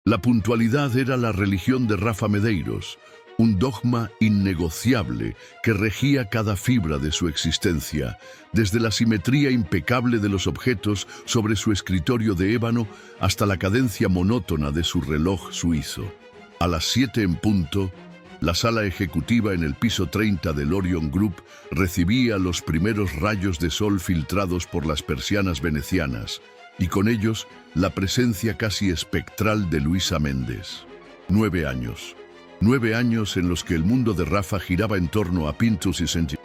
La puntualidad era la religión de Rafa Medeiros, un dogma innegociable que regía cada fibra de su existencia, desde la simetría impecable de los objetos sobre su escritorio de ébano hasta la cadencia monótona de su reloj suizo. A las 7 en punto, la sala ejecutiva en el piso 30 del Orion Group recibía los primeros rayos de sol filtrados por las persianas venecianas, y con ellos la presencia casi espectral de Luisa Méndez. 9 años. 9 años en los que el mundo de Rafa giraba en torno a Pintus y Senti.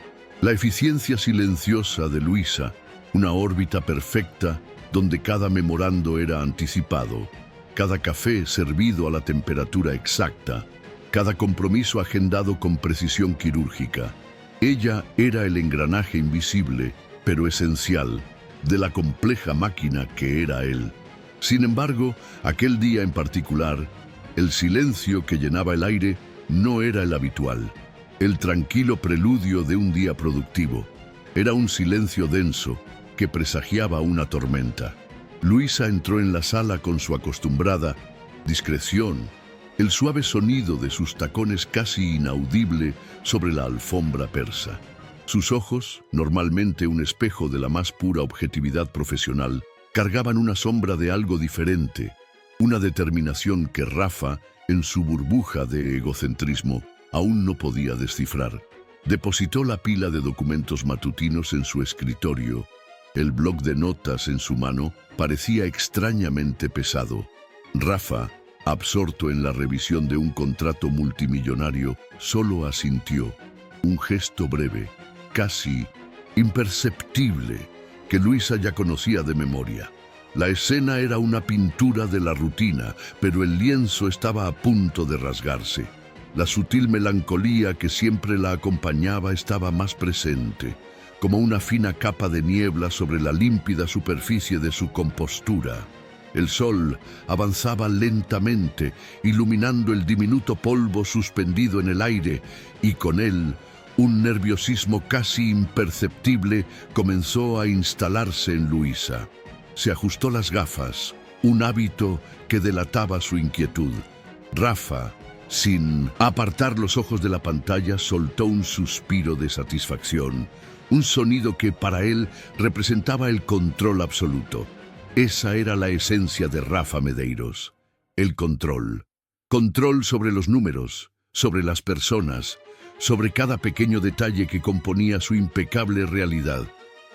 La eficiencia silenciosa de Luisa, una órbita perfecta donde cada memorando era anticipado, cada café servido a la temperatura exacta, cada compromiso agendado con precisión quirúrgica. Ella era el engranaje invisible, pero esencial, de la compleja máquina que era él. Sin embargo, aquel día en particular, el silencio que llenaba el aire no era el habitual, el tranquilo preludio de un día productivo. Era un silencio denso que presagiaba una tormenta. Luisa entró en la sala con su acostumbrada discreción, el suave sonido de sus tacones casi inaudible sobre la alfombra persa. Sus ojos, normalmente un espejo de la más pura objetividad profesional, cargaban una sombra de algo diferente, una determinación que Rafa, en su burbuja de egocentrismo, aún no podía descifrar. Depositó la pila de documentos matutinos en su escritorio. El bloc de notas en su mano parecía extrañamente pesado. Rafa, absorto en la revisión de un contrato multimillonario, solo asintió. Un gesto breve, casi imperceptible, que Luisa ya conocía de memoria. La escena era una pintura de la rutina, pero el lienzo estaba a punto de rasgarse. La sutil melancolía que siempre la acompañaba estaba más presente, como una fina capa de niebla sobre la límpida superficie de su compostura. El sol avanzaba lentamente, iluminando el diminuto polvo suspendido en el aire, y con él un nerviosismo casi imperceptible comenzó a instalarse en Luisa. Se ajustó las gafas, un hábito que delataba su inquietud. Rafa, sin apartar los ojos de la pantalla, soltó un suspiro de satisfacción, un sonido que para él representaba el control absoluto. Esa era la esencia de Rafa Medeiros, el control. Control sobre los números, sobre las personas, sobre cada pequeño detalle que componía su impecable realidad.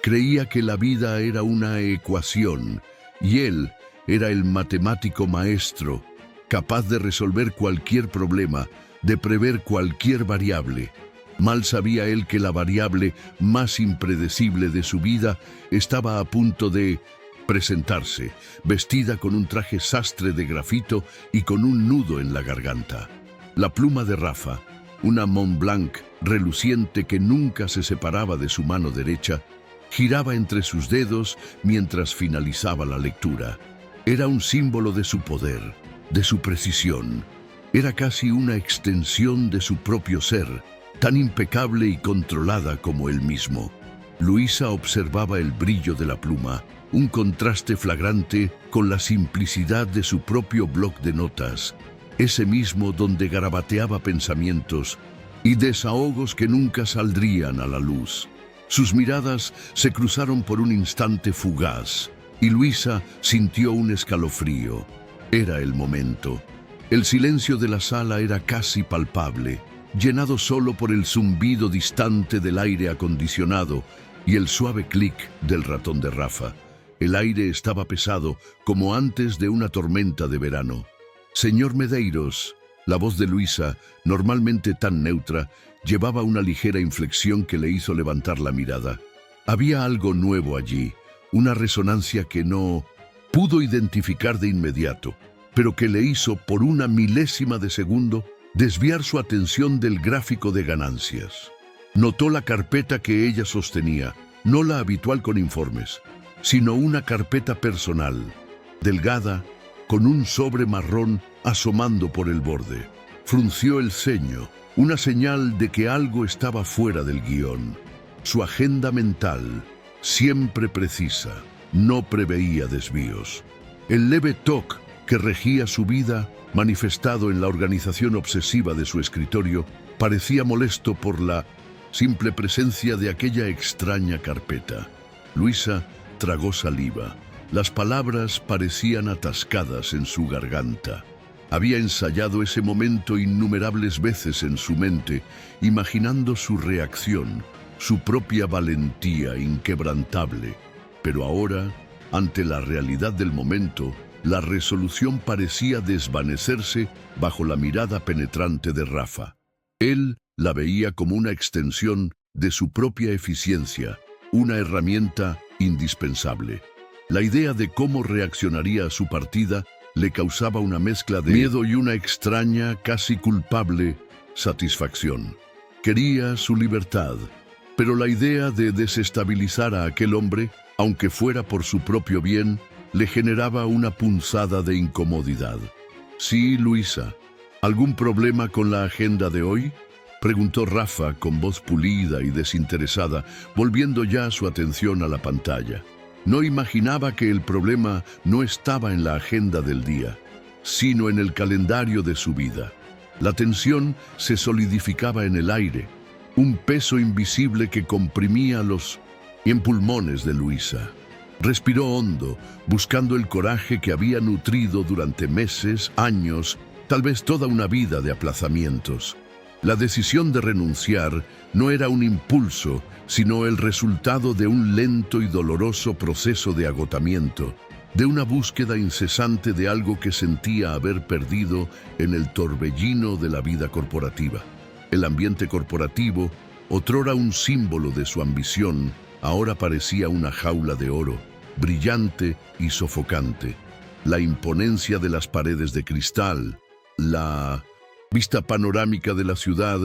Creía que la vida era una ecuación, y él era el matemático maestro, capaz de resolver cualquier problema, de prever cualquier variable. Mal sabía él que la variable más impredecible de su vida estaba a punto de presentarse, vestida con un traje sastre de grafito y con un nudo en la garganta. La pluma de Rafa, una Mont Blanc reluciente que nunca se separaba de su mano derecha, giraba entre sus dedos mientras finalizaba la lectura. Era un símbolo de su poder, de su precisión. Era casi una extensión de su propio ser, tan impecable y controlada como él mismo. Luisa observaba el brillo de la pluma, un contraste flagrante con la simplicidad de su propio bloc de notas, ese mismo donde garabateaba pensamientos y desahogos que nunca saldrían a la luz. Sus miradas se cruzaron por un instante fugaz, y Luisa sintió un escalofrío. Era el momento. El silencio de la sala era casi palpable, llenado solo por el zumbido distante del aire acondicionado y el suave clic del ratón de Rafa. El aire estaba pesado, como antes de una tormenta de verano. «Señor Medeiros», la voz de Luisa, normalmente tan neutra, llevaba una ligera inflexión que le hizo levantar la mirada. Había algo nuevo allí, una resonancia que no pudo identificar de inmediato, pero que le hizo, por una milésima de segundo, desviar su atención del gráfico de ganancias. Notó la carpeta que ella sostenía, no la habitual con informes, sino una carpeta personal, delgada, con un sobre marrón asomando por el borde. Frunció el ceño, una señal de que algo estaba fuera del guión. Su agenda mental, siempre precisa, no preveía desvíos. El leve toque que regía su vida, manifestado en la organización obsesiva de su escritorio, parecía molesto por la simple presencia de aquella extraña carpeta. Luisa tragó saliva. Las palabras parecían atascadas en su garganta. Había ensayado ese momento innumerables veces en su mente, imaginando su reacción, su propia valentía inquebrantable. Pero ahora, ante la realidad del momento, la resolución parecía desvanecerse bajo la mirada penetrante de Rafa. Él la veía como una extensión de su propia eficiencia, una herramienta indispensable. La idea de cómo reaccionaría a su partida le causaba una mezcla de miedo y una extraña, casi culpable, satisfacción. Quería su libertad, pero la idea de desestabilizar a aquel hombre, aunque fuera por su propio bien, le generaba una punzada de incomodidad. «Sí, Luisa, ¿algún problema con la agenda de hoy?», preguntó Rafa con voz pulida y desinteresada, volviendo ya su atención a la pantalla. No imaginaba que el problema no estaba en la agenda del día, sino en el calendario de su vida. La tensión se solidificaba en el aire, un peso invisible que comprimía los pulmones de Luisa. Respiró hondo, buscando el coraje que había nutrido durante meses, años, tal vez toda una vida de aplazamientos. La decisión de renunciar no era un impulso, sino el resultado de un lento y doloroso proceso de agotamiento, de una búsqueda incesante de algo que sentía haber perdido en el torbellino de la vida corporativa. El ambiente corporativo, otrora un símbolo de su ambición, ahora parecía una jaula de oro, brillante y sofocante. La imponencia de las paredes de cristal, la vista panorámica de la ciudad,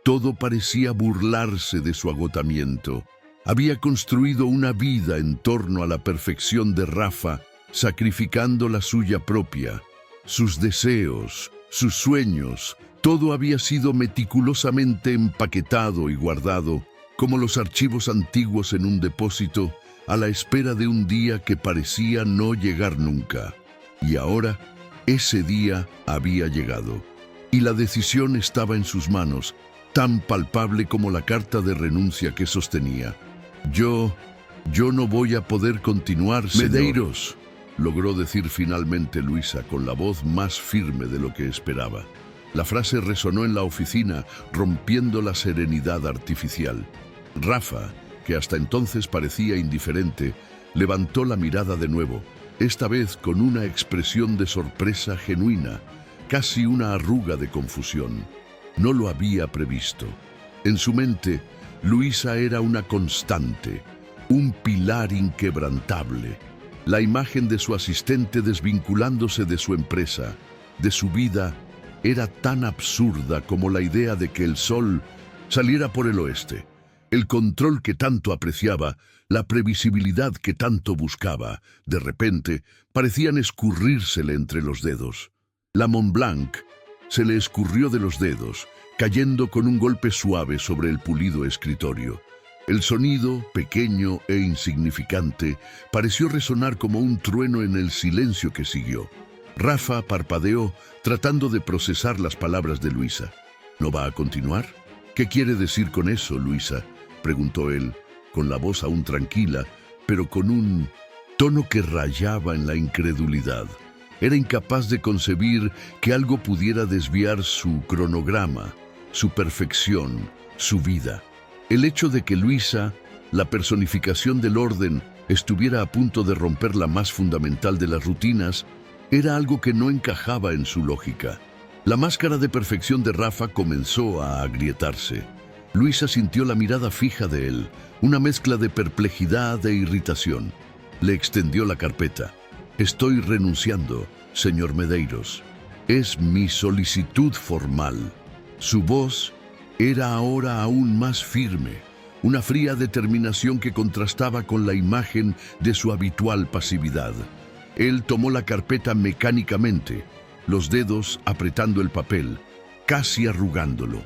todo parecía burlarse de su agotamiento. Había construido una vida en torno a la perfección de Rafa, sacrificando la suya propia. Sus deseos, sus sueños, todo había sido meticulosamente empaquetado y guardado, como los archivos antiguos en un depósito, a la espera de un día que parecía no llegar nunca. Y ahora, ese día había llegado. Y la decisión estaba en sus manos, tan palpable como la carta de renuncia que sostenía. Yo no voy a poder continuar, señor Medeiros, logró decir finalmente Luisa con la voz más firme de lo que esperaba. La frase resonó en la oficina, rompiendo la serenidad artificial. Rafa, que hasta entonces parecía indiferente, levantó la mirada de nuevo, esta vez con una expresión de sorpresa genuina, casi una arruga de confusión. No lo había previsto. En su mente, Luisa era una constante, un pilar inquebrantable. La imagen de su asistente desvinculándose de su empresa, de su vida, era tan absurda como la idea de que el sol saliera por el oeste. El control que tanto apreciaba, la previsibilidad que tanto buscaba, de repente, parecían escurrírsele entre los dedos. La Mont Blanc se le escurrió de los dedos, cayendo con un golpe suave sobre el pulido escritorio. El sonido, pequeño e insignificante, pareció resonar como un trueno en el silencio que siguió. Rafa parpadeó, tratando de procesar las palabras de Luisa. ¿No va a continuar? ¿Qué quiere decir con eso, Luisa?, preguntó él, con la voz aún tranquila, pero con un tono que rayaba en la incredulidad. Era incapaz de concebir que algo pudiera desviar su cronograma, su perfección, su vida. El hecho de que Luisa, la personificación del orden, estuviera a punto de romper la más fundamental de las rutinas, era algo que no encajaba en su lógica. La máscara de perfección de Rafa comenzó a agrietarse. Luisa sintió la mirada fija de él, una mezcla de perplejidad e irritación. Le extendió la carpeta. «Estoy renunciando, señor Medeiros. Es mi solicitud formal». Su voz era ahora aún más firme, una fría determinación que contrastaba con la imagen de su habitual pasividad. Él tomó la carpeta mecánicamente, los dedos apretando el papel, casi arrugándolo.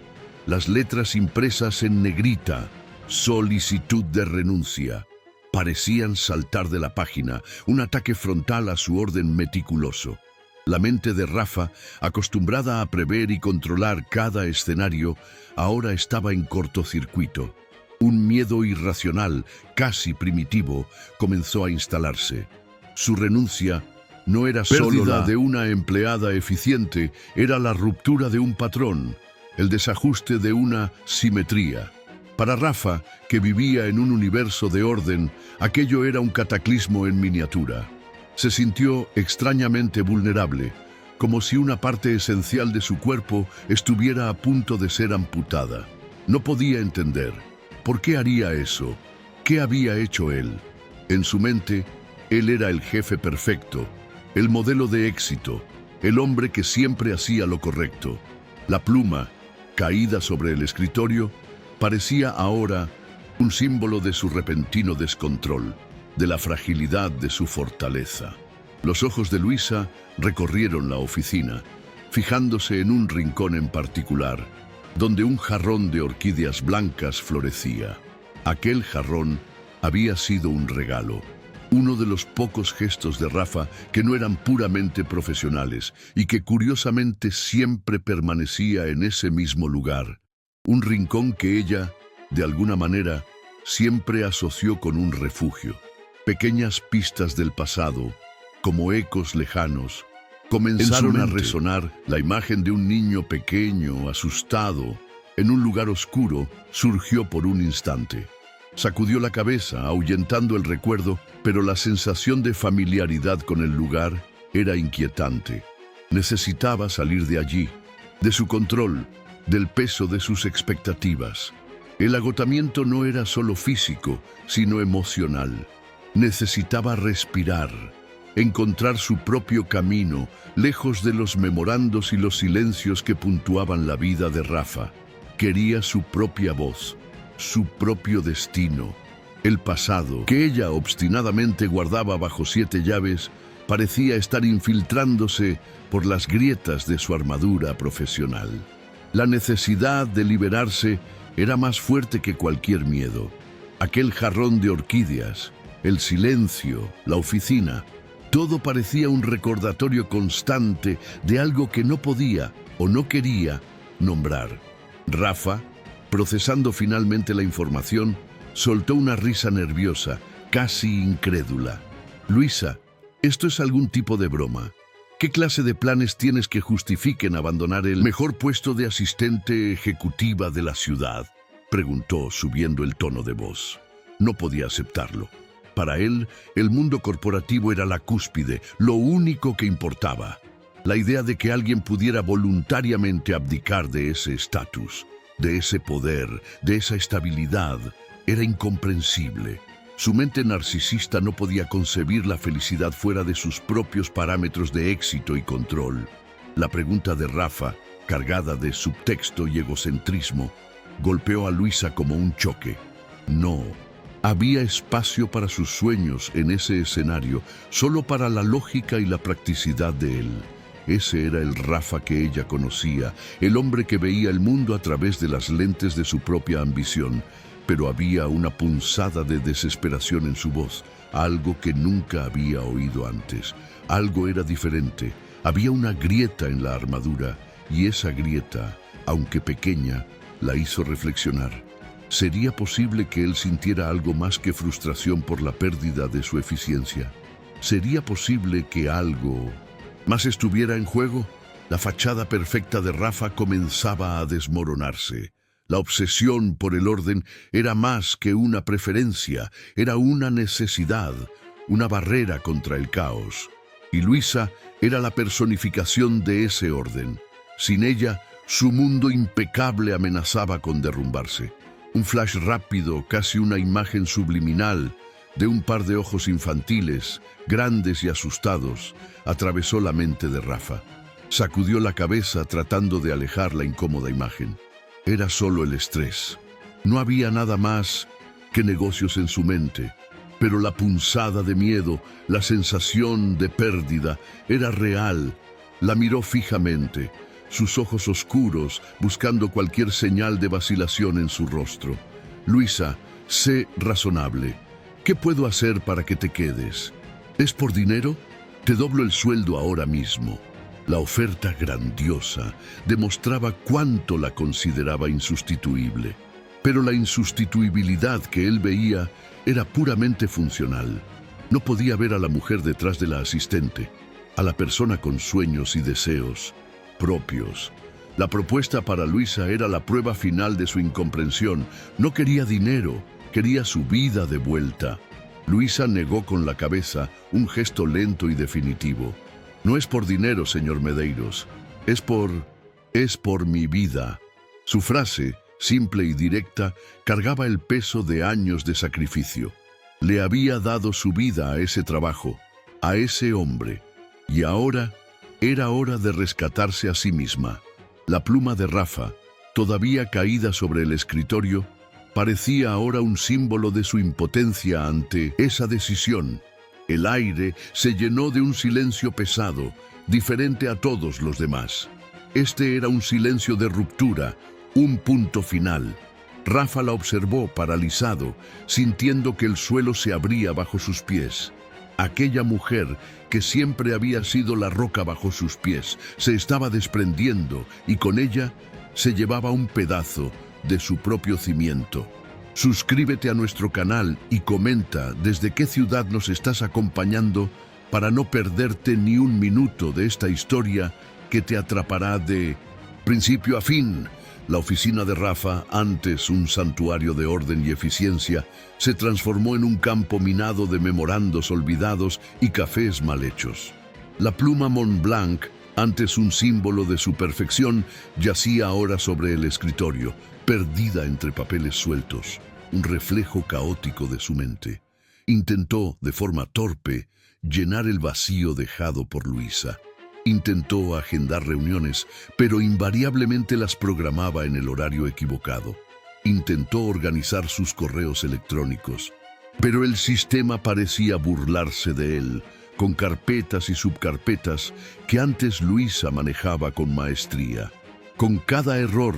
Las letras impresas en negrita, solicitud de renuncia, parecían saltar de la página, un ataque frontal a su orden meticuloso. La mente de Rafa, acostumbrada a prever y controlar cada escenario, ahora estaba en cortocircuito. Un miedo irracional, casi primitivo, comenzó a instalarse. Su renuncia no era solo la de una empleada eficiente, era la ruptura de un patrón, el desajuste de una simetría. Para Rafa, que vivía en un universo de orden, aquello era un cataclismo en miniatura. Se sintió extrañamente vulnerable, como si una parte esencial de su cuerpo estuviera a punto de ser amputada. No podía entender. ¿Por qué haría eso? ¿Qué había hecho él? En su mente, él era el jefe perfecto, el modelo de éxito, el hombre que siempre hacía lo correcto. La pluma, caída sobre el escritorio, parecía ahora un símbolo de su repentino descontrol, de la fragilidad de su fortaleza. Los ojos de Luisa recorrieron la oficina, fijándose en un rincón en particular, donde un jarrón de orquídeas blancas florecía. Aquel jarrón había sido un regalo, uno de los pocos gestos de Rafa que no eran puramente profesionales y que curiosamente siempre permanecía en ese mismo lugar. Un rincón que ella, de alguna manera, siempre asoció con un refugio. Pequeñas pistas del pasado, como ecos lejanos, comenzaron a resonar. La imagen de un niño pequeño, asustado, en un lugar oscuro, surgió por un instante. Sacudió la cabeza, ahuyentando el recuerdo, pero la sensación de familiaridad con el lugar era inquietante. Necesitaba salir de allí, de su control, del peso de sus expectativas. El agotamiento no era solo físico, sino emocional. Necesitaba respirar, encontrar su propio camino, lejos de los memorandos y los silencios que puntuaban la vida de Rafa. Quería su propia voz, su propio destino. El pasado, que ella obstinadamente guardaba bajo 7 llaves, parecía estar infiltrándose por las grietas de su armadura profesional. La necesidad de liberarse era más fuerte que cualquier miedo. Aquel jarrón de orquídeas, el silencio, la oficina, todo parecía un recordatorio constante de algo que no podía o no quería nombrar. Rafa, procesando finalmente la información, soltó una risa nerviosa, casi incrédula. Luisa, ¿esto es algún tipo de broma? ¿Qué clase de planes tienes que justifiquen abandonar el mejor puesto de asistente ejecutiva de la ciudad? Preguntó, subiendo el tono de voz. No podía aceptarlo. Para él, el mundo corporativo era la cúspide, lo único que importaba. La idea de que alguien pudiera voluntariamente abdicar de ese estatus, de ese poder, de esa estabilidad, era incomprensible. Su mente narcisista no podía concebir la felicidad fuera de sus propios parámetros de éxito y control. La pregunta de Rafa, cargada de subtexto y egocentrismo, golpeó a Luisa como un choque. No, había espacio para sus sueños en ese escenario, solo para la lógica y la practicidad de él. Ese era el Rafa que ella conocía, el hombre que veía el mundo a través de las lentes de su propia ambición. Pero había una punzada de desesperación en su voz, algo que nunca había oído antes. Algo era diferente. Había una grieta en la armadura, y esa grieta, aunque pequeña, la hizo reflexionar. ¿Sería posible que él sintiera algo más que frustración por la pérdida de su eficiencia? ¿Sería posible que algo más estuviera en juego? La fachada perfecta de Rafa comenzaba a desmoronarse. La obsesión por el orden era más que una preferencia, era una necesidad, una barrera contra el caos. Y Luisa era la personificación de ese orden. Sin ella, su mundo impecable amenazaba con derrumbarse. Un flash rápido, casi una imagen subliminal, de un par de ojos infantiles, grandes y asustados, atravesó la mente de Rafa. Sacudió la cabeza tratando de alejar la incómoda imagen. Era solo el estrés. No había nada más que negocios en su mente, pero la punzada de miedo, la sensación de pérdida, era real. La miró fijamente, sus ojos oscuros, buscando cualquier señal de vacilación en su rostro. Luisa, sé razonable. ¿Qué puedo hacer para que te quedes? ¿Es por dinero? Te doblo el sueldo ahora mismo. La oferta grandiosa demostraba cuánto la consideraba insustituible. Pero la insustituibilidad que él veía era puramente funcional. No podía ver a la mujer detrás de la asistente, a la persona con sueños y deseos propios. La propuesta para Luisa era la prueba final de su incomprensión. No quería dinero, quería su vida de vuelta. Luisa negó con la cabeza, un gesto lento y definitivo. No es por dinero, señor Medeiros. Es por mi vida. Su frase, simple y directa, cargaba el peso de años de sacrificio. Le había dado su vida a ese trabajo, a ese hombre. Y ahora era hora de rescatarse a sí misma. La pluma de Rafa, todavía caída sobre el escritorio, parecía ahora un símbolo de su impotencia ante esa decisión. El aire se llenó de un silencio pesado, diferente a todos los demás. Este era un silencio de ruptura, un punto final. Rafa la observó paralizado, sintiendo que el suelo se abría bajo sus pies. Aquella mujer, que siempre había sido la roca bajo sus pies, se estaba desprendiendo y con ella se llevaba un pedazo de su propio cimiento. Suscríbete a nuestro canal y comenta desde qué ciudad nos estás acompañando para no perderte ni un minuto de esta historia que te atrapará de principio a fin. La oficina de Rafa, antes un santuario de orden y eficiencia, se transformó en un campo minado de memorandos olvidados y cafés mal hechos. La pluma Montblanc, antes un símbolo de su perfección, yacía ahora sobre el escritorio, perdida entre papeles sueltos, un reflejo caótico de su mente. Intentó, de forma torpe, llenar el vacío dejado por Luisa. Intentó agendar reuniones, pero invariablemente las programaba en el horario equivocado. Intentó organizar sus correos electrónicos, pero el sistema parecía burlarse de él, con carpetas y subcarpetas que antes Luisa manejaba con maestría. Con cada error,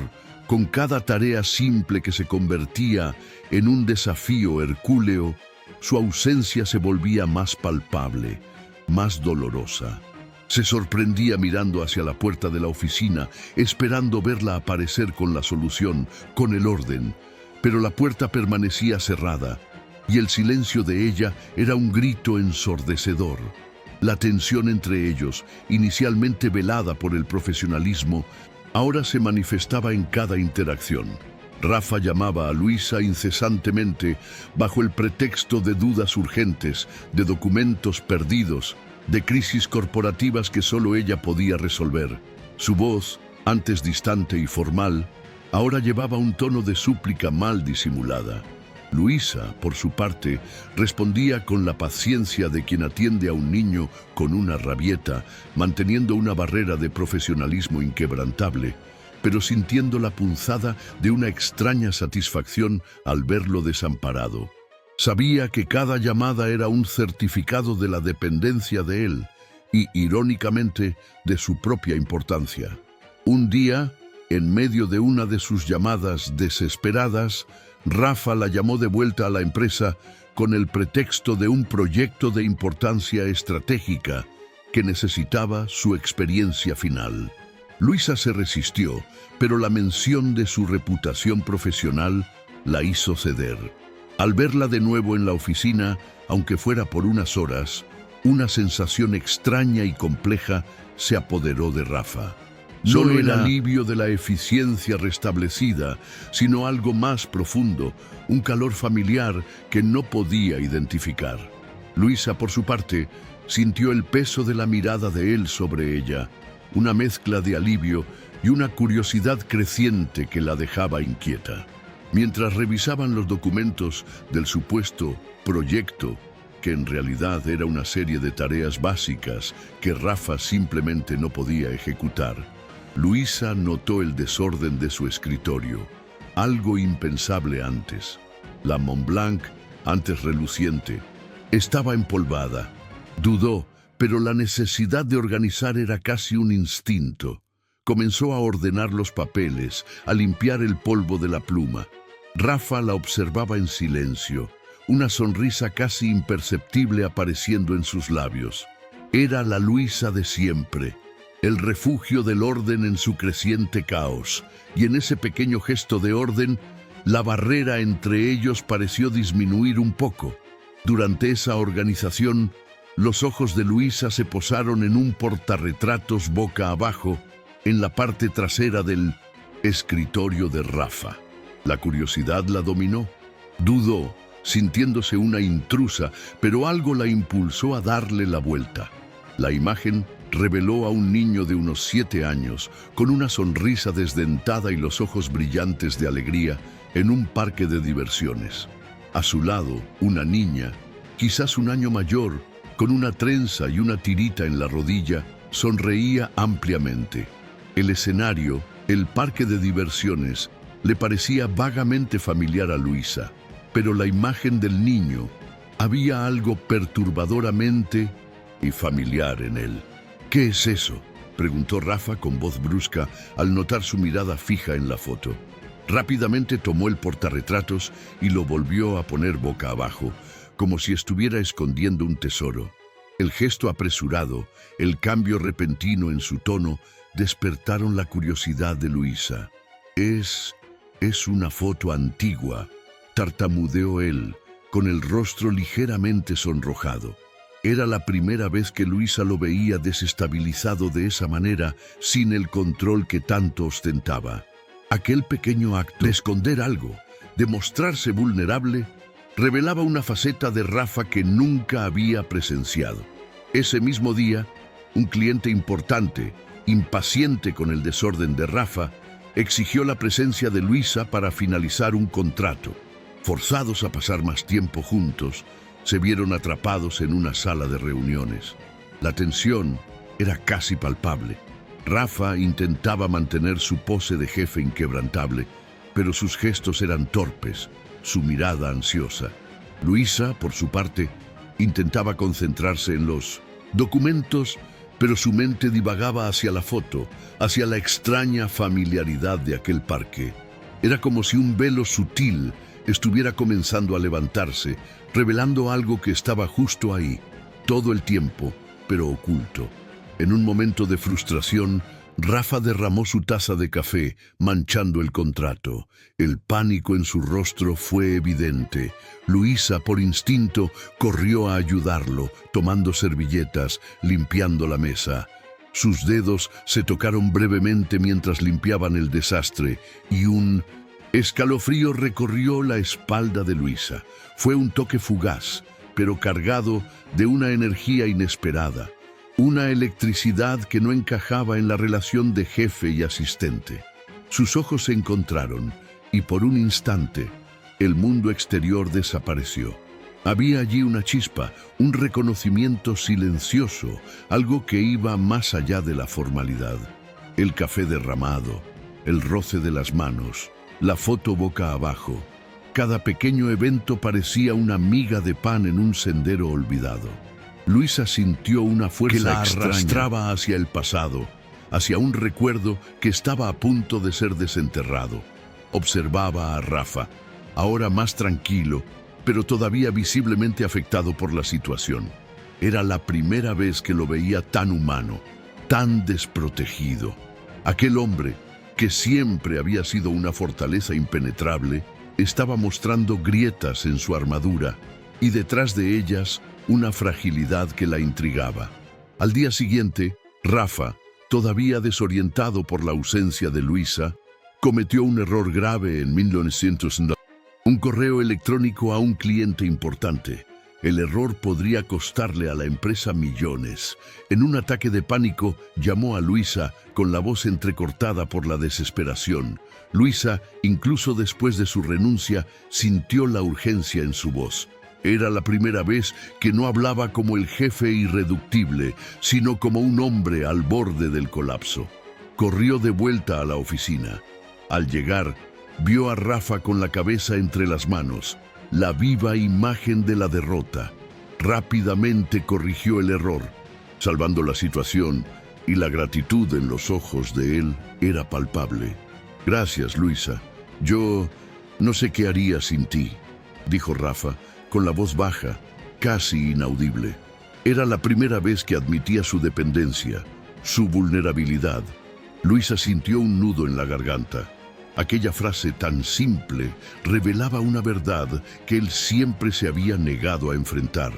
con cada tarea simple que se convertía en un desafío hercúleo, su ausencia se volvía más palpable, más dolorosa. Se sorprendía mirando hacia la puerta de la oficina, esperando verla aparecer con la solución, con el orden. Pero la puerta permanecía cerrada, y el silencio de ella era un grito ensordecedor. La tensión entre ellos, inicialmente velada por el profesionalismo, ahora se manifestaba en cada interacción. Rafa llamaba a Luisa incesantemente bajo el pretexto de dudas urgentes, de documentos perdidos, de crisis corporativas que solo ella podía resolver. Su voz, antes distante y formal, ahora llevaba un tono de súplica mal disimulada. Luisa, por su parte, respondía con la paciencia de quien atiende a un niño con una rabieta, manteniendo una barrera de profesionalismo inquebrantable, pero sintiendo la punzada de una extraña satisfacción al verlo desamparado. Sabía que cada llamada era un certificado de la dependencia de él y, irónicamente, de su propia importancia. Un día, en medio de una de sus llamadas desesperadas, Rafa la llamó de vuelta a la empresa con el pretexto de un proyecto de importancia estratégica que necesitaba su experiencia final. Luisa se resistió, pero la mención de su reputación profesional la hizo ceder. Al verla de nuevo en la oficina, aunque fuera por unas horas, una sensación extraña y compleja se apoderó de Rafa. No el alivio de la eficiencia restablecida, sino algo más profundo, un calor familiar que no podía identificar. Luisa, por su parte, sintió el peso de la mirada de él sobre ella, una mezcla de alivio y una curiosidad creciente que la dejaba inquieta. Mientras revisaban los documentos del supuesto proyecto, que en realidad era una serie de tareas básicas que Rafa simplemente no podía ejecutar, Luisa notó el desorden de su escritorio, algo impensable antes. La Montblanc, antes reluciente, estaba empolvada. Dudó, pero la necesidad de organizar era casi un instinto. Comenzó a ordenar los papeles, a limpiar el polvo de la pluma. Rafa la observaba en silencio, una sonrisa casi imperceptible apareciendo en sus labios. Era la Luisa de siempre, el refugio del orden en su creciente caos, y en ese pequeño gesto de orden, la barrera entre ellos pareció disminuir un poco. Durante esa organización, los ojos de Luisa se posaron en un portarretratos boca abajo, en la parte trasera del escritorio de Rafa. La curiosidad la dominó. Dudó, sintiéndose una intrusa, pero algo la impulsó a darle la vuelta. La imagen reveló a un niño de unos 7 años, con una sonrisa desdentada y los ojos brillantes de alegría, en un parque de diversiones. A su lado, una niña, quizás un año mayor, con una trenza y una tirita en la rodilla, sonreía ampliamente. El escenario, el parque de diversiones, le parecía vagamente familiar a Luisa, pero la imagen del niño, había algo perturbadoramente y familiar en él. ¿Qué es eso?, preguntó Rafa con voz brusca al notar su mirada fija en la foto. Rápidamente tomó el portarretratos y lo volvió a poner boca abajo, como si estuviera escondiendo un tesoro. El gesto apresurado, el cambio repentino en su tono, despertaron la curiosidad de Luisa. Es una foto antigua, tartamudeó él, con el rostro ligeramente sonrojado. Era la primera vez que Luisa lo veía desestabilizado de esa manera, sin el control que tanto ostentaba. Aquel pequeño acto de esconder algo, de mostrarse vulnerable, revelaba una faceta de Rafa que nunca había presenciado. Ese mismo día, un cliente importante, impaciente con el desorden de Rafa, exigió la presencia de Luisa para finalizar un contrato. Forzados a pasar más tiempo juntos, se vieron atrapados en una sala de reuniones. La tensión era casi palpable. Rafa intentaba mantener su pose de jefe inquebrantable, pero sus gestos eran torpes, su mirada ansiosa. Luisa, por su parte, intentaba concentrarse en los documentos, pero su mente divagaba hacia la foto, hacia la extraña familiaridad de aquel parque. Era como si un velo sutil estuviera comenzando a levantarse, revelando algo que estaba justo ahí, todo el tiempo, pero oculto. En un momento de frustración, Rafa derramó su taza de café, manchando el contrato. El pánico en su rostro fue evidente. Luisa, por instinto, corrió a ayudarlo, tomando servilletas, limpiando la mesa. Sus dedos se tocaron brevemente mientras limpiaban el desastre, y un escalofrío recorrió la espalda de Luisa. Fue un toque fugaz, pero cargado de una energía inesperada. Una electricidad que no encajaba en la relación de jefe y asistente. Sus ojos se encontraron y por un instante el mundo exterior desapareció. Había allí una chispa, un reconocimiento silencioso, algo que iba más allá de la formalidad. El café derramado, el roce de las manos, la foto boca abajo. Cada pequeño evento parecía una miga de pan en un sendero olvidado. Luisa sintió una fuerza que la arrastraba hacia el pasado, hacia un recuerdo que estaba a punto de ser desenterrado. Observaba a Rafa, ahora más tranquilo, pero todavía visiblemente afectado por la situación. Era la primera vez que lo veía tan humano, tan desprotegido. Aquel hombre, que siempre había sido una fortaleza impenetrable, estaba mostrando grietas en su armadura, y detrás de ellas, una fragilidad que la intrigaba. Al día siguiente, Rafa, todavía desorientado por la ausencia de Luisa, cometió un error grave en 1990. Un correo electrónico a un cliente importante. El error podría costarle a la empresa millones. En un ataque de pánico, llamó a Luisa con la voz entrecortada por la desesperación. Luisa, incluso después de su renuncia, sintió la urgencia en su voz. Era la primera vez que no hablaba como el jefe irreductible, sino como un hombre al borde del colapso. Corrió de vuelta a la oficina. Al llegar, vio a Rafa con la cabeza entre las manos, la viva imagen de la derrota. Rápidamente corrigió el error, salvando la situación, y la gratitud en los ojos de él era palpable. «Gracias, Luisa. Yo no sé qué haría sin ti», dijo Rafa, con la voz baja, casi inaudible. Era la primera vez que admitía su dependencia, su vulnerabilidad. Luisa sintió un nudo en la garganta. Aquella frase tan simple revelaba una verdad que él siempre se había negado a enfrentar.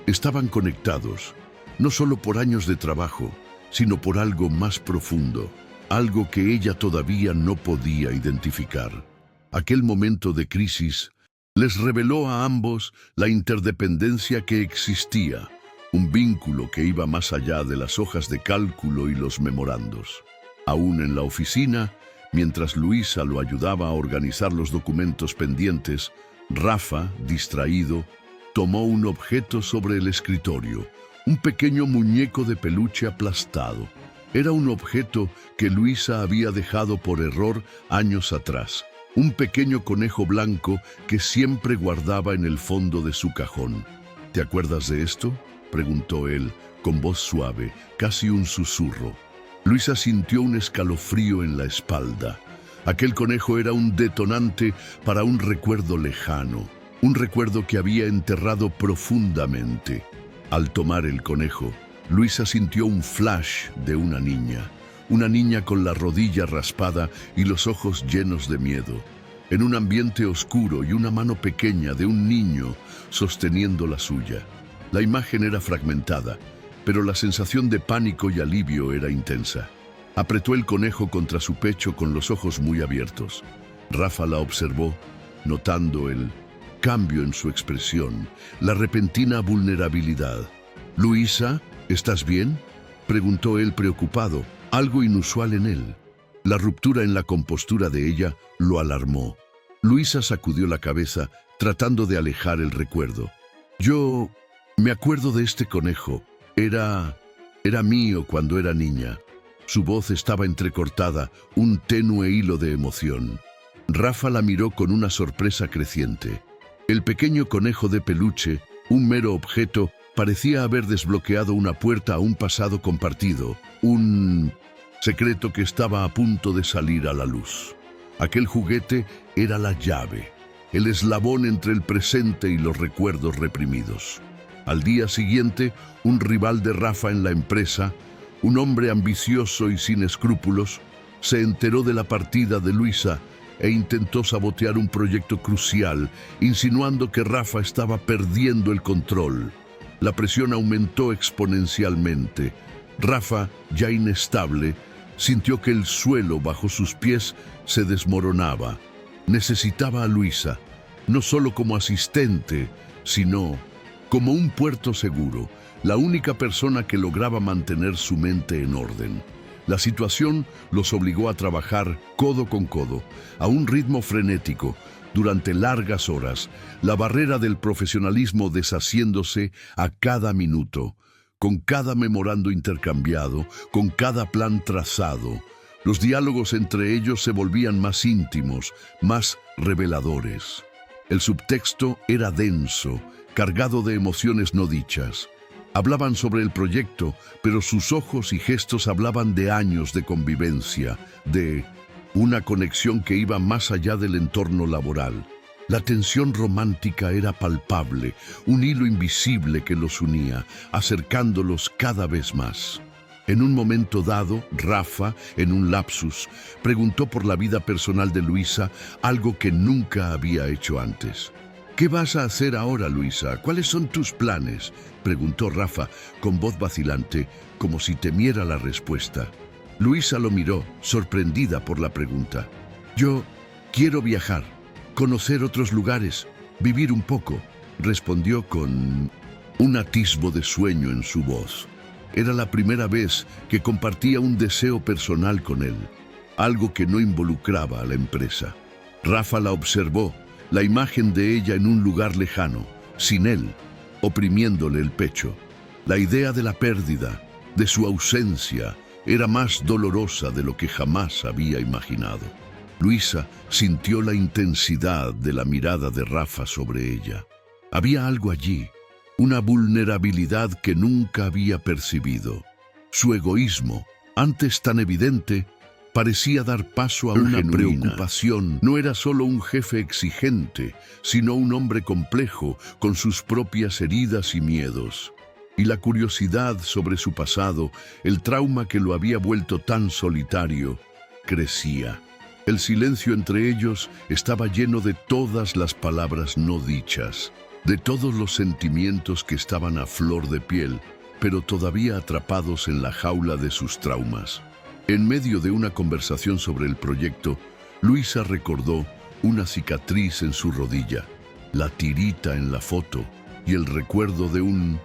Estaban conectados, no solo por años de trabajo, sino por algo más profundo, algo que ella todavía no podía identificar. Aquel momento de crisis les reveló a ambos la interdependencia que existía, un vínculo que iba más allá de las hojas de cálculo y los memorandos. Aún en la oficina, mientras Luisa lo ayudaba a organizar los documentos pendientes, Rafa, distraído, tomó un objeto sobre el escritorio, un pequeño muñeco de peluche aplastado. Era un objeto que Luisa había dejado por error años atrás, un pequeño conejo blanco que siempre guardaba en el fondo de su cajón. ¿Te acuerdas de esto?, preguntó él, con voz suave, casi un susurro. Luisa sintió un escalofrío en la espalda. Aquel conejo era un detonante para un recuerdo lejano, un recuerdo que había enterrado profundamente. Al tomar el conejo, Luisa sintió un flash de una niña con la rodilla raspada y los ojos llenos de miedo, en un ambiente oscuro, y una mano pequeña de un niño sosteniendo la suya. La imagen era fragmentada, pero la sensación de pánico y alivio era intensa. Apretó el conejo contra su pecho con los ojos muy abiertos. Rafa la observó, notando el cambio en su expresión, la repentina vulnerabilidad. «Luisa, ¿estás bien?», preguntó él preocupado, algo inusual en él. La ruptura en la compostura de ella lo alarmó. Luisa sacudió la cabeza, tratando de alejar el recuerdo. «Yo me acuerdo de este conejo. Era mío cuando era niña». Su voz estaba entrecortada, un tenue hilo de emoción. Rafa la miró con una sorpresa creciente. El pequeño conejo de peluche, un mero objeto, parecía haber desbloqueado una puerta a un pasado compartido, un secreto que estaba a punto de salir a la luz. Aquel juguete era la llave, el eslabón entre el presente y los recuerdos reprimidos. Al día siguiente, un rival de Rafa en la empresa, un hombre ambicioso y sin escrúpulos, se enteró de la partida de Luisa e intentó sabotear un proyecto crucial, insinuando que Rafa estaba perdiendo el control. La presión aumentó exponencialmente. Rafa, ya inestable, sintió que el suelo bajo sus pies se desmoronaba. Necesitaba a Luisa, no solo como asistente, sino como un puerto seguro, la única persona que lograba mantener su mente en orden. La situación los obligó a trabajar codo con codo, a un ritmo frenético, durante largas horas, la barrera del profesionalismo deshaciéndose a cada minuto, con cada memorando intercambiado, con cada plan trazado. Los diálogos entre ellos se volvían más íntimos, más reveladores. El subtexto era denso, cargado de emociones no dichas. Hablaban sobre el proyecto, pero sus ojos y gestos hablaban de años de convivencia, de una conexión que iba más allá del entorno laboral. La tensión romántica era palpable, un hilo invisible que los unía, acercándolos cada vez más. En un momento dado, Rafa, en un lapsus, preguntó por la vida personal de Luisa, algo que nunca había hecho antes. «¿Qué vas a hacer ahora, Luisa? ¿Cuáles son tus planes?», preguntó Rafa, con voz vacilante, como si temiera la respuesta. Luisa lo miró, sorprendida por la pregunta. «Yo quiero viajar, conocer otros lugares, vivir un poco», respondió con un atisbo de sueño en su voz. Era la primera vez que compartía un deseo personal con él, algo que no involucraba a la empresa. Rafa la observó, la imagen de ella en un lugar lejano, sin él, oprimiéndole el pecho. La idea de la pérdida, de su ausencia, era más dolorosa de lo que jamás había imaginado. Luisa sintió la intensidad de la mirada de Rafa sobre ella. Había algo allí, una vulnerabilidad que nunca había percibido. Su egoísmo, antes tan evidente, parecía dar paso a una preocupación. No era solo un jefe exigente, sino un hombre complejo, con sus propias heridas y miedos. y la curiosidad sobre su pasado, el trauma que lo había vuelto tan solitario, crecía. El silencio entre ellos estaba lleno de todas las palabras no dichas, de todos los sentimientos que estaban a flor de piel, pero todavía atrapados en la jaula de sus traumas. En medio de una conversación sobre el proyecto, Luisa recordó una cicatriz en su rodilla, la tirita en la foto y el recuerdo de un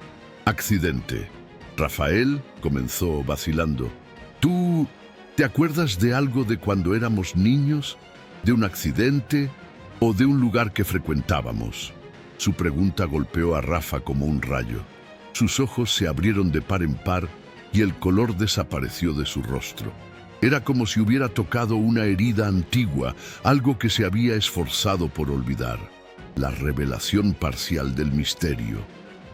accidente. Rafael comenzó vacilando. ¿Tú te acuerdas de algo de cuando éramos niños? ¿De un accidente o de un lugar que frecuentábamos? Su pregunta golpeó a Rafa como un rayo. Sus ojos se abrieron de par en par y el color desapareció de su rostro. Era como si hubiera tocado una herida antigua, algo que se había esforzado por olvidar. La revelación parcial del misterio.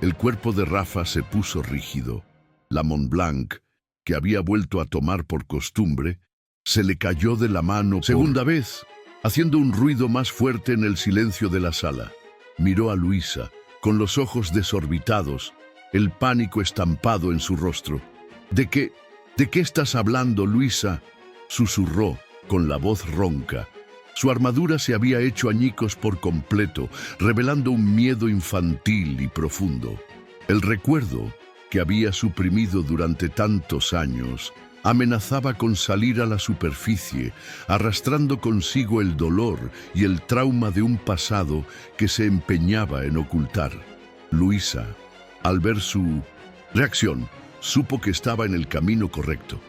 El cuerpo de Rafa se puso rígido. La Mont Blanc, que había vuelto a tomar por costumbre, se le cayó de la mano segunda vez, haciendo un ruido más fuerte en el silencio de la sala. Miró a Luisa, con los ojos desorbitados, el pánico estampado en su rostro. ¿De qué estás hablando, Luisa?», susurró con la voz ronca. Su armadura se había hecho añicos por completo, revelando un miedo infantil y profundo. El recuerdo, que había suprimido durante tantos años, amenazaba con salir a la superficie, arrastrando consigo el dolor y el trauma de un pasado que se empeñaba en ocultar. Luisa, al ver su reacción, supo que estaba en el camino correcto.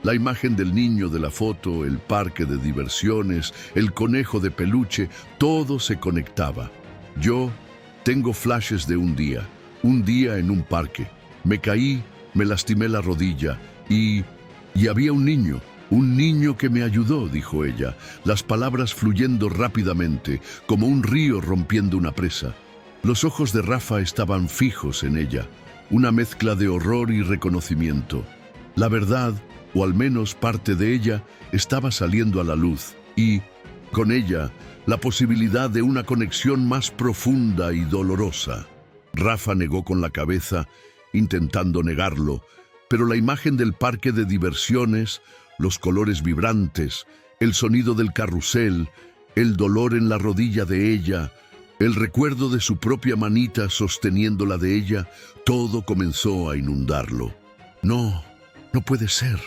La imagen del niño de la foto, el parque de diversiones, el conejo de peluche, todo se conectaba. Yo tengo flashes de un día en un parque. Me caí, me lastimé la rodilla y había un niño que me ayudó, dijo ella, las palabras fluyendo rápidamente, como un río rompiendo una presa. Los ojos de Rafa estaban fijos en ella, una mezcla de horror y reconocimiento. La verdad, o al menos parte de ella, estaba saliendo a la luz y, con ella, la posibilidad de una conexión más profunda y dolorosa. Rafa negó con la cabeza, intentando negarlo, pero la imagen del parque de diversiones, los colores vibrantes, el sonido del carrusel, el dolor en la rodilla de ella, el recuerdo de su propia manita sosteniendo la de ella, todo comenzó a inundarlo. No puede ser»,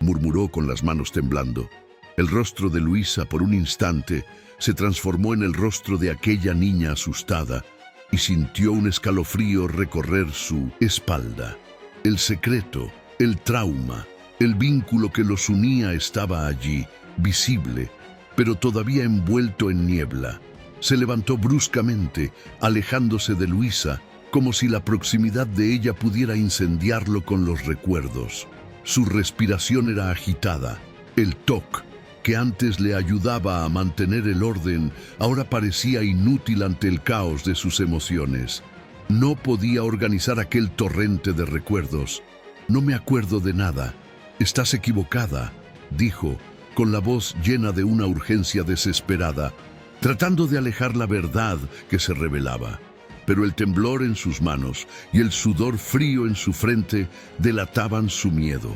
murmuró con las manos temblando. El rostro de Luisa por un instante se transformó en el rostro de aquella niña asustada y sintió un escalofrío recorrer su espalda. El secreto, el trauma, el vínculo que los unía estaba allí, visible, pero todavía envuelto en niebla. Se levantó bruscamente, alejándose de Luisa, como si la proximidad de ella pudiera incendiarlo con los recuerdos. Su respiración era agitada. El TOC, que antes le ayudaba a mantener el orden, ahora parecía inútil ante el caos de sus emociones. No podía organizar aquel torrente de recuerdos. «No me acuerdo de nada. Estás equivocada», dijo, con la voz llena de una urgencia desesperada, tratando de alejar la verdad que se revelaba. Pero el temblor en sus manos y el sudor frío en su frente delataban su miedo.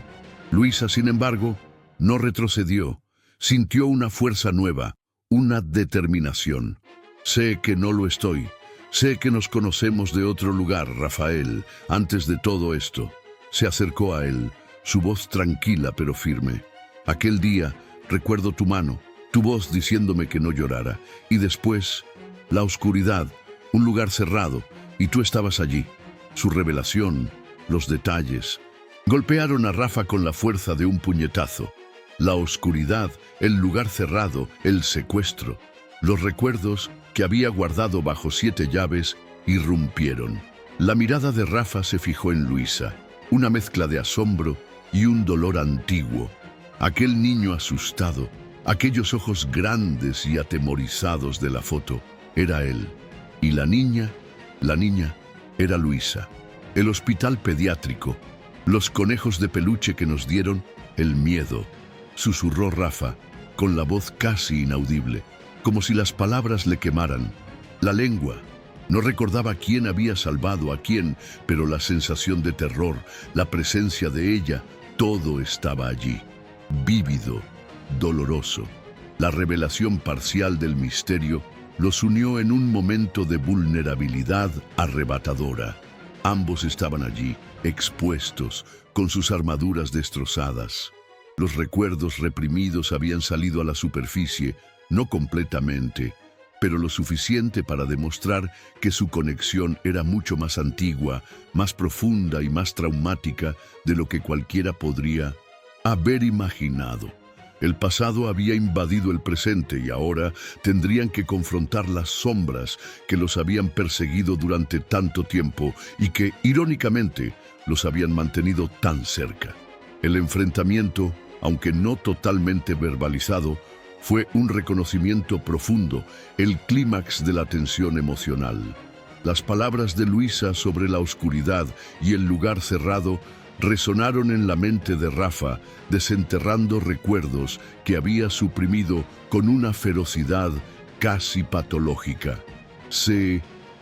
Luisa, sin embargo, no retrocedió. Sintió una fuerza nueva, una determinación. «Sé que no lo estoy. Sé que nos conocemos de otro lugar, Rafael, antes de todo esto». Se acercó a él, su voz tranquila pero firme. «Aquel día, recuerdo tu mano, tu voz diciéndome que no llorara. Y después, la oscuridad, un lugar cerrado, y tú estabas allí». Su revelación, los detalles, golpearon a Rafa con la fuerza de un puñetazo. La oscuridad, el lugar cerrado, el secuestro, los recuerdos que había guardado bajo 7 llaves irrumpieron. La mirada de Rafa se fijó en Luisa, una mezcla de asombro y un dolor antiguo. Aquel niño asustado, aquellos ojos grandes y atemorizados de la foto, era él. Y la niña era Luisa. El hospital pediátrico, los conejos de peluche que nos dieron, el miedo, susurró Rafa, con la voz casi inaudible, como si las palabras le quemaran. La lengua. No recordaba quién había salvado a quién, pero la sensación de terror, la presencia de ella, todo estaba allí. Vívido, doloroso. La revelación parcial del misterio los unió en un momento de vulnerabilidad arrebatadora. Ambos estaban allí, expuestos, con sus armaduras destrozadas. Los recuerdos reprimidos habían salido a la superficie, no completamente, pero lo suficiente para demostrar que su conexión era mucho más antigua, más profunda y más traumática de lo que cualquiera podría haber imaginado. El pasado había invadido el presente y ahora tendrían que confrontar las sombras que los habían perseguido durante tanto tiempo y que, irónicamente, los habían mantenido tan cerca. El enfrentamiento, aunque no totalmente verbalizado, fue un reconocimiento profundo, el clímax de la tensión emocional. Las palabras de Luisa sobre la oscuridad y el lugar cerrado resonaron en la mente de Rafa, desenterrando recuerdos que había suprimido con una ferocidad casi patológica. Se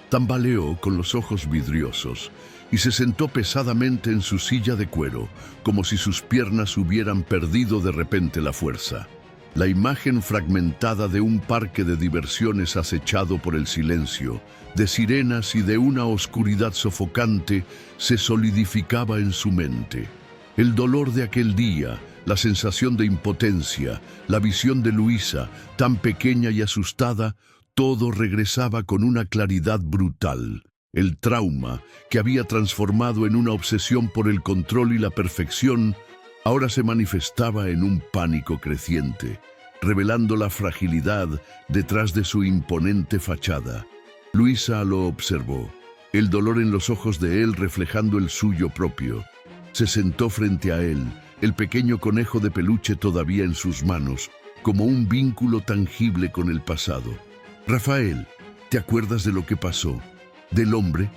tambaleó con los ojos vidriosos y se sentó pesadamente en su silla de cuero, como si sus piernas hubieran perdido de repente la fuerza. La imagen fragmentada de un parque de diversiones acechado por el silencio, de sirenas y de una oscuridad sofocante, se solidificaba en su mente. El dolor de aquel día, la sensación de impotencia, la visión de Luisa, tan pequeña y asustada, todo regresaba con una claridad brutal. El trauma, que había transformado en una obsesión por el control y la perfección, ahora se manifestaba en un pánico creciente, revelando la fragilidad detrás de su imponente fachada. Luisa lo observó, el dolor en los ojos de él reflejando el suyo propio. Se sentó frente a él, el pequeño conejo de peluche todavía en sus manos, como un vínculo tangible con el pasado. «Rafael, ¿te acuerdas de lo que pasó? ¿Del hombre?»,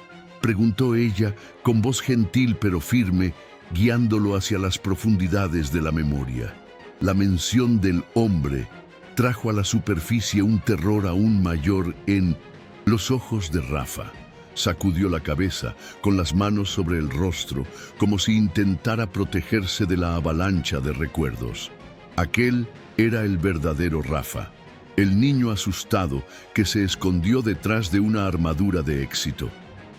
preguntó ella con voz gentil pero firme, guiándolo hacia las profundidades de la memoria. La mención del hombre trajo a la superficie un terror aún mayor en los ojos de Rafa. Sacudió la cabeza, con las manos sobre el rostro, como si intentara protegerse de la avalancha de recuerdos. Aquel era el verdadero Rafa, el niño asustado que se escondió detrás de una armadura de éxito.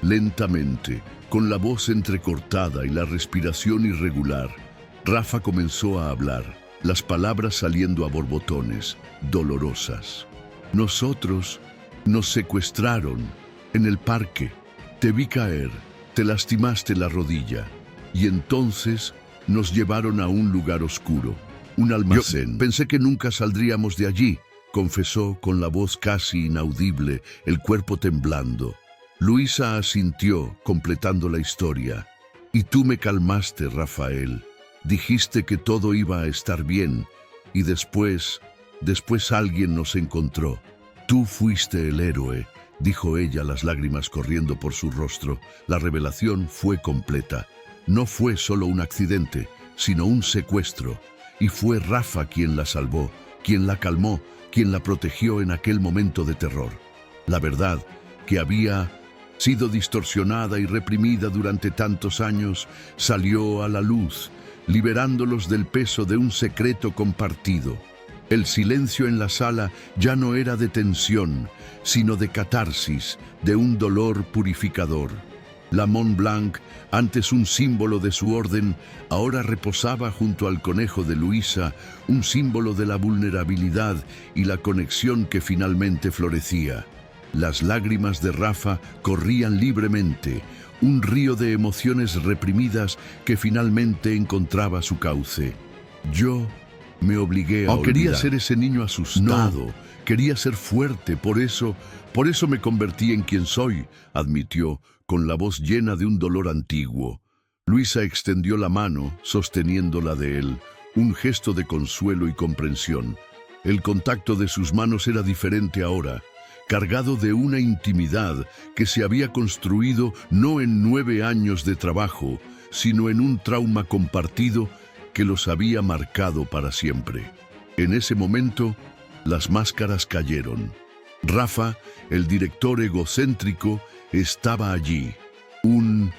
Lentamente, con la voz entrecortada y la respiración irregular, Rafa comenzó a hablar, las palabras saliendo a borbotones, dolorosas. «Nosotros nos secuestraron en el parque. Te vi caer, te lastimaste la rodilla y entonces nos llevaron a un lugar oscuro, un almacén. Yo pensé que nunca saldríamos de allí», confesó con la voz casi inaudible, el cuerpo temblando. Luisa asintió, completando la historia. «Y tú me calmaste, Rafael. Dijiste que todo iba a estar bien y después alguien nos encontró. Tú fuiste el héroe», dijo ella, las lágrimas corriendo por su rostro. La revelación fue completa. No fue solo un accidente, sino un secuestro. Y fue Rafa quien la salvó, quien la calmó, quien la protegió en aquel momento de terror. La verdad, que había sido distorsionada y reprimida durante tantos años, salió a la luz, liberándolos del peso de un secreto compartido. El silencio en la sala ya no era de tensión, sino de catarsis, de un dolor purificador. La Mont Blanc, antes un símbolo de su orden, ahora reposaba junto al conejo de Luisa, un símbolo de la vulnerabilidad y la conexión que finalmente florecía. Las lágrimas de Rafa corrían libremente, un río de emociones reprimidas que finalmente encontraba su cauce. Yo me obligué a olvidar. Quería ser ese niño asustado, quería ser fuerte, por eso me convertí en quien soy, admitió, con la voz llena de un dolor antiguo. Luisa extendió la mano, sosteniéndola de él, un gesto de consuelo y comprensión. El contacto de sus manos era diferente ahora, cargado de una intimidad que se había construido no en 9 años de trabajo, sino en un trauma compartido que los había marcado para siempre. En ese momento, las máscaras cayeron. Rafa, el director egocéntrico, estaba allí. Un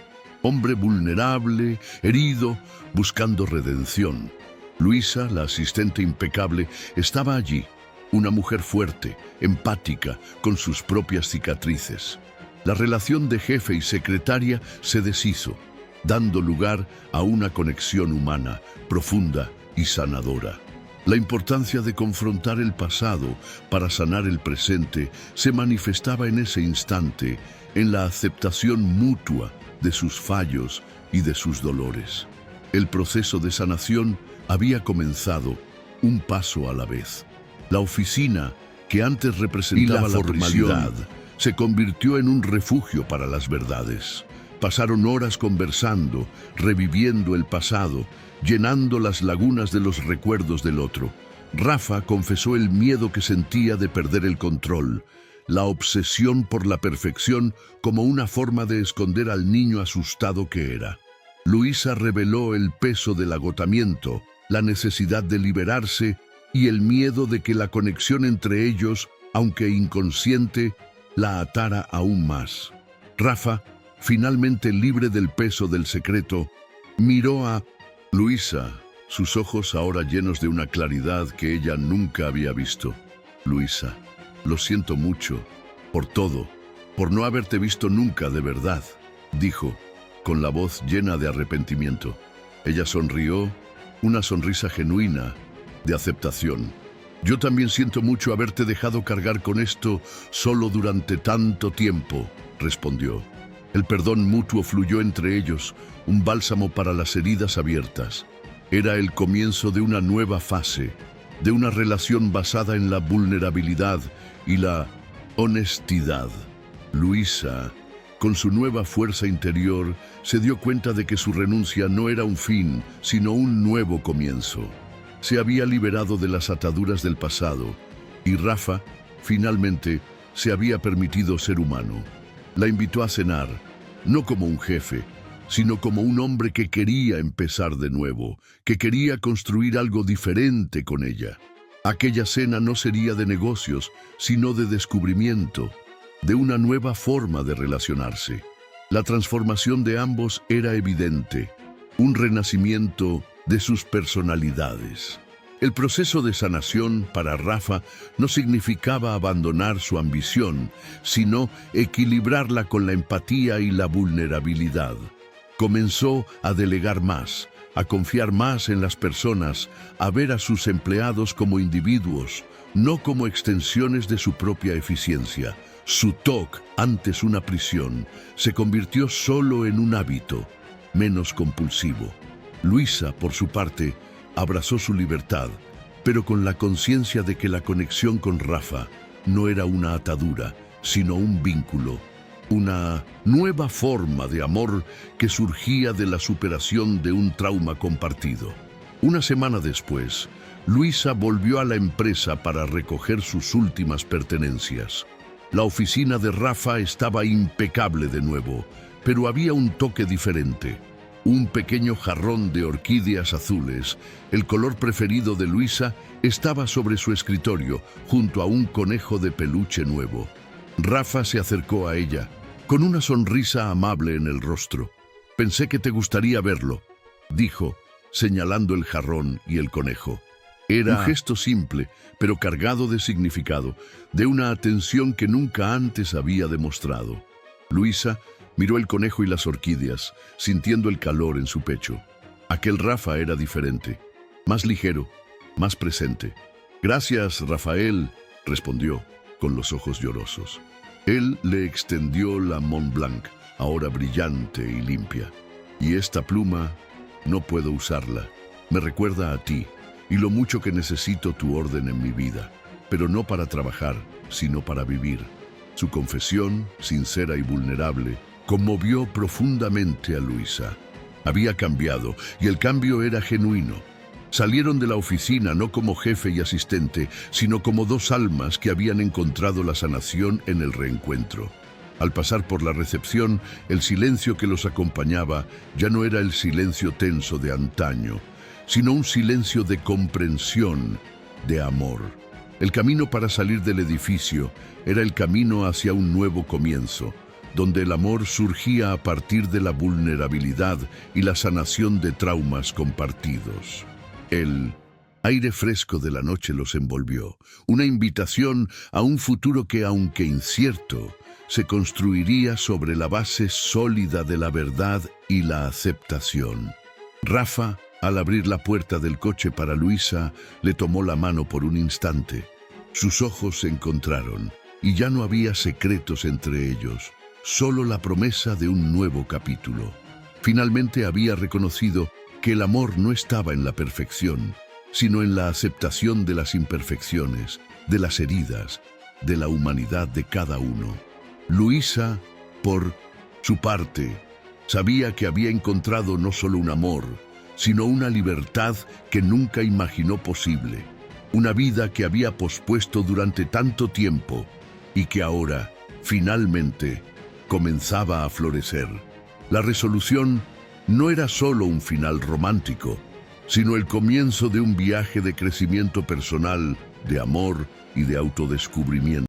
hombre vulnerable, herido, buscando redención. Luisa, la asistente impecable, estaba allí. Una mujer fuerte, empática, con sus propias cicatrices. La relación de jefe y secretaria se deshizo, dando lugar a una conexión humana, profunda y sanadora. La importancia de confrontar el pasado para sanar el presente se manifestaba en ese instante en la aceptación mutua de sus fallos y de sus dolores. El proceso de sanación había comenzado un paso a la vez. La oficina, que antes representaba la formalidad, se convirtió en un refugio para las verdades. Pasaron horas conversando, reviviendo el pasado, llenando las lagunas de los recuerdos del otro. Rafa confesó el miedo que sentía de perder el control, la obsesión por la perfección como una forma de esconder al niño asustado que era. Luisa reveló el peso del agotamiento, la necesidad de liberarse y el miedo de que la conexión entre ellos, aunque inconsciente, la atara aún más. Rafa, finalmente libre del peso del secreto, miró a Luisa, sus ojos ahora llenos de una claridad que ella nunca había visto. Luisa, lo siento mucho, por todo, por no haberte visto nunca de verdad, dijo, con la voz llena de arrepentimiento. Ella sonrió, una sonrisa genuina, de aceptación. Yo también siento mucho haberte dejado cargar con esto solo durante tanto tiempo, respondió. El perdón mutuo fluyó entre ellos, un bálsamo para las heridas abiertas. Era el comienzo de una nueva fase, de una relación basada en la vulnerabilidad y la honestidad. Luisa, con su nueva fuerza interior, se dio cuenta de que su renuncia no era un fin, sino un nuevo comienzo. Se había liberado de las ataduras del pasado y Rafa, finalmente, se había permitido ser humano. La invitó a cenar, no como un jefe, sino como un hombre que quería empezar de nuevo, que quería construir algo diferente con ella. Aquella cena no sería de negocios, sino de descubrimiento, de una nueva forma de relacionarse. La transformación de ambos era evidente, un renacimiento de sus personalidades. El proceso de sanación para Rafa no significaba abandonar su ambición, sino equilibrarla con la empatía y la vulnerabilidad. Comenzó a delegar más, a confiar más en las personas, a ver a sus empleados como individuos, no como extensiones de su propia eficiencia. Su TOC, antes una prisión, se convirtió solo en un hábito, menos compulsivo. Luisa, por su parte, abrazó su libertad, pero con la conciencia de que la conexión con Rafa no era una atadura, sino un vínculo, una nueva forma de amor que surgía de la superación de un trauma compartido. Una semana después, Luisa volvió a la empresa para recoger sus últimas pertenencias. La oficina de Rafa estaba impecable de nuevo, pero había un toque diferente. Un pequeño jarrón de orquídeas azules, el color preferido de Luisa, estaba sobre su escritorio, junto a un conejo de peluche nuevo. Rafa se acercó a ella, con una sonrisa amable en el rostro. «Pensé que te gustaría verlo», dijo, señalando el jarrón y el conejo. Era un gesto simple, pero cargado de significado, de una atención que nunca antes había demostrado. Luisa miró el conejo y las orquídeas, sintiendo el calor en su pecho. Aquel Rafa era diferente, más ligero, más presente. «Gracias, Rafael», respondió, con los ojos llorosos. Él le extendió la Mont Blanc, ahora brillante y limpia. «Y esta pluma, no puedo usarla. Me recuerda a ti, y lo mucho que necesito tu orden en mi vida, pero no para trabajar, sino para vivir». Su confesión, sincera y vulnerable, conmovió profundamente a Luisa. Había cambiado, y el cambio era genuino. Salieron de la oficina no como jefe y asistente, sino como dos almas que habían encontrado la sanación en el reencuentro. Al pasar por la recepción, el silencio que los acompañaba ya no era el silencio tenso de antaño, sino un silencio de comprensión, de amor. El camino para salir del edificio era el camino hacia un nuevo comienzo, donde el amor surgía a partir de la vulnerabilidad y la sanación de traumas compartidos. El aire fresco de la noche los envolvió, una invitación a un futuro que, aunque incierto, se construiría sobre la base sólida de la verdad y la aceptación. Rafa, al abrir la puerta del coche para Luisa, le tomó la mano por un instante. Sus ojos se encontraron y ya no había secretos entre ellos, solo la promesa de un nuevo capítulo. Finalmente había reconocido que el amor no estaba en la perfección, sino en la aceptación de las imperfecciones, de las heridas, de la humanidad de cada uno. Luisa, por su parte, sabía que había encontrado no solo un amor, sino una libertad que nunca imaginó posible, una vida que había pospuesto durante tanto tiempo y que ahora, finalmente, comenzaba a florecer. La resolución no era solo un final romántico, sino el comienzo de un viaje de crecimiento personal, de amor y de autodescubrimiento.